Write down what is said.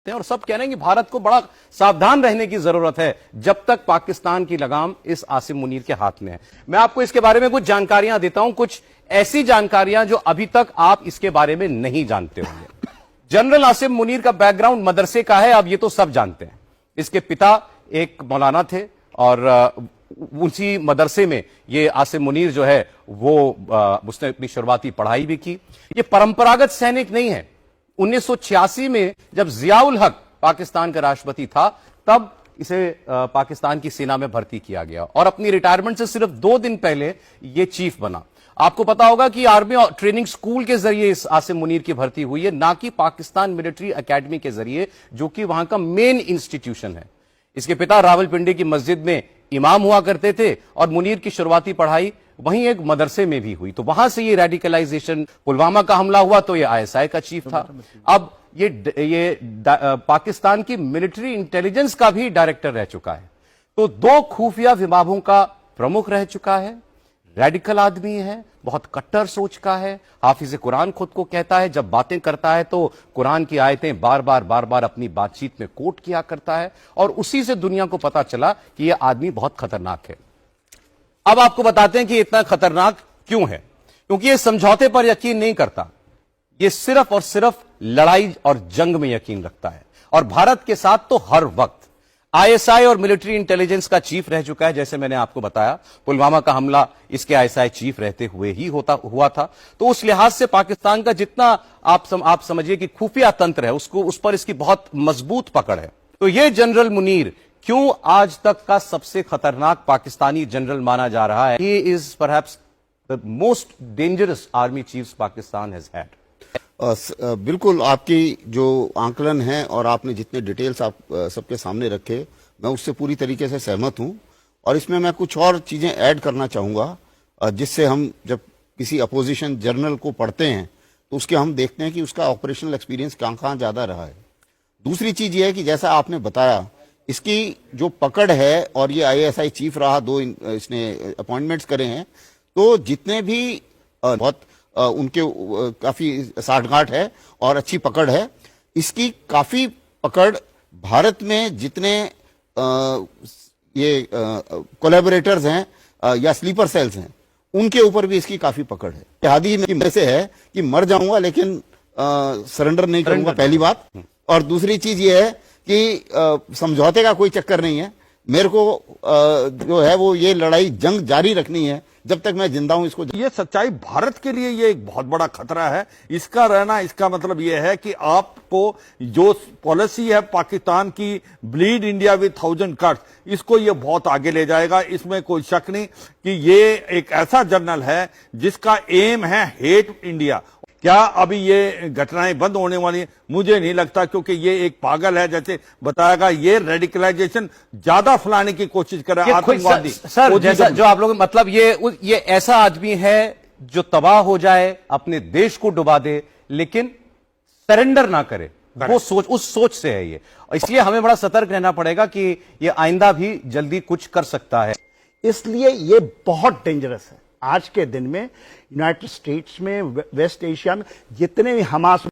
और सब कह रहे हैं कि भारत को बड़ा सावधान रहने की जरूरत है जब तक पाकिस्तान की लगाम इस आसिम मुनीर के हाथ में है। मैं आपको इसके बारे में कुछ जानकारियां देता हूं, कुछ ऐसी जानकारियां जो अभी तक आप इसके बारे में नहीं जानते होंगे। जनरल आसिम मुनीर का बैकग्राउंड मदरसे का है, अब ये तो सब जानते हैं। इसके पिता एक मौलाना थे और उसी मदरसे में ये आसिम मुनीर जो है वो उसने अपनी शुरुआती पढ़ाई भी की। ये परंपरागत सैनिक नहीं है। 1986 में जब जियाउल हक पाकिस्तान का राष्ट्रपति था तब इसे पाकिस्तान की सेना में भर्ती किया गया और अपनी रिटायरमेंट से सिर्फ 2 दिन पहले ये चीफ बना। आपको पता होगा कि आर्मी ट्रेनिंग स्कूल के जरिए इस आसिम मुनीर की भर्ती हुई है, ना कि पाकिस्तान मिलिट्री एकेडमी के जरिए, जो कि वहां का मेन इंस्टीट्यूशन है। इसके पिता रावलपिंडी की मस्जिद में इमाम हुआ करते थे और मुनीर की शुरुआती पढ़ाई वहीं एक मदरसे में भी हुई। तो वहां से ये रेडिकलाइजेशन, पुलवामा का हमला हुआ तो ये आईएसआई का चीफ था। अब ये पाकिस्तान की मिलिट्री इंटेलिजेंस का भी डायरेक्टर रह चुका है। तो 2 खुफिया विभागों का प्रमुख रह चुका है। रेडिकल आदमी है, बहुत कट्टर सोच का है। हाफिज कुरान खुद को कहता है, जब बातें करता है तो कुरान की आयतें बार बार अपनी बातचीत में कोट किया करता है और उसी से दुनिया को पता चला कि यह आदमी बहुत खतरनाक है। अब आपको बताते हैं कि इतना खतरनाक क्यों है। क्योंकि यह समझौते पर यकीन नहीं करता, यह सिर्फ और सिर्फ लड़ाई और जंग में यकीन रखता है। और भारत के साथ तो हर वक्त आईएसआई और मिलिट्री इंटेलिजेंस का चीफ रह चुका है। जैसे मैंने आपको बताया, पुलवामा का हमला इसके आईएसआई चीफ रहते हुए ही हुआ था। तो उस लिहाज से पाकिस्तान का जितना आप समझिए कि खुफिया तंत्र है, उस पर इसकी बहुत मजबूत पकड़ है। तो यह जनरल मुनीर क्यों आज तक का सबसे खतरनाक पाकिस्तानी जनरल माना जा रहा है? He is perhaps the most dangerous army chief Pakistan has had. बिल्कुल, आपकी जो आंकलन है और आपने जितने डिटेल्स आप सबके सामने रखे, मैं उससे पूरी तरीके से सहमत हूं। और इसमें मैं कुछ और चीजें ऐड करना चाहूंगा, जिससे हम जब किसी अपोजिशन जर्नल को पढ़ते हैं तो उसके हम देखते हैं कि उसका ऑपरेशनल एक्सपीरियंस कहाँ ज्यादा रहा है। दूसरी चीज ये है कि जैसा आपने बताया, इसकी जो पकड़ है और ये आईएसआई चीफ रहा, 2 इसने अपॉइंटमेंट्स करे हैं, तो जितने भी बहुत उनके काफी साठगांठ है और अच्छी पकड़ है। इसकी काफी पकड़ भारत में जितने ये कोलैबोरेटर्स हैं या स्लीपर सेल्स हैं, उनके ऊपर भी इसकी काफी पकड़ है। इत्तेहादी में से है कि मर जाऊंगा लेकिन सरेंडर नहीं करूंगा, पहली बात। और दूसरी चीज ये है कि समझौते का कोई चक्कर नहीं है। मेरे को जो है वो ये लड़ाई जंग जारी रखनी है जब तक मैं जिंदा हूं। इसको ये सच्चाई भारत के लिए ये एक बहुत बड़ा खतरा है। इसका रहना, इसका मतलब ये है कि आपको जो पॉलिसी है पाकिस्तान की, ब्लीड इंडिया विद 1000 कट्स, इसको ये बहुत आगे ले जाएगा। इसमें कोई शक नहीं कि ये एक ऐसा जर्नल है जिसका एम है हेट इंडिया। क्या अभी ये घटनाएं बंद होने वाली हैं? मुझे नहीं लगता, क्योंकि ये एक पागल है, जैसे बताएगा ये रेडिकलाइजेशन ज्यादा फैलाने की कोशिश कर रहा है, आतंकवादी। सर, जैसा जो आप लोग, मतलब ये ऐसा आदमी है जो तबाह हो जाए, अपने देश को डुबा दे, लेकिन सरेंडर ना करे। वो सोच, उस सोच से है ये। इसलिए हमें बड़ा सतर्क रहना पड़ेगा कि ये आइंदा भी जल्दी कुछ कर सकता है। इसलिए ये बहुत डेंजरस है। आज के दिन में यूनाइटेड स्टेट्स में, वेस्ट एशिया में जितने भी हमास